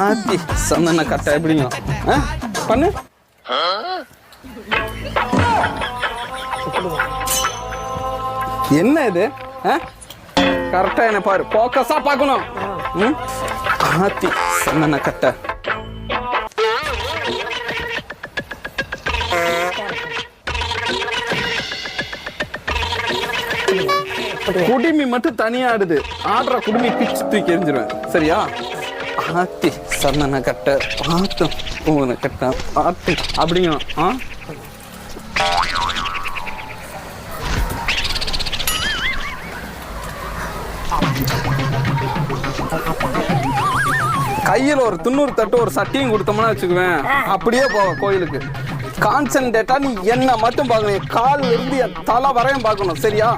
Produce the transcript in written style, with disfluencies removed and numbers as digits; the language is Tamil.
ஆத்தி சந்தன கட்டை எப்படிங்க பண்ணு. என்ன இது? கரெக்டா என்ன பாரு, போக்கஸா பார்க்கணும். ஆத்தி சந்தன கட்டை. குடுமி மட்டும் தனியா ஆடுது. ஆடுற குடுமி பிச்சு தூக்கி எரிஞ்சிருவேன். சரியா? ஆத்தி சந்தன கட்டை பார்த்தோம். பூவன கட்டை ஆத்தி அப்படிங்க. கையில் ஒரு 90 தட்டு ஒரு சட்டியும் கொடுத்தோம்னா வச்சுக்குவேன், அப்படியே போவேன் கோயிலுக்கு. கான்சன்ட்ரேட்டா நீ என்ன மட்டும் பார்க்கணும். காலில் இருந்து தலை வரையும் பார்க்கணும். சரியா?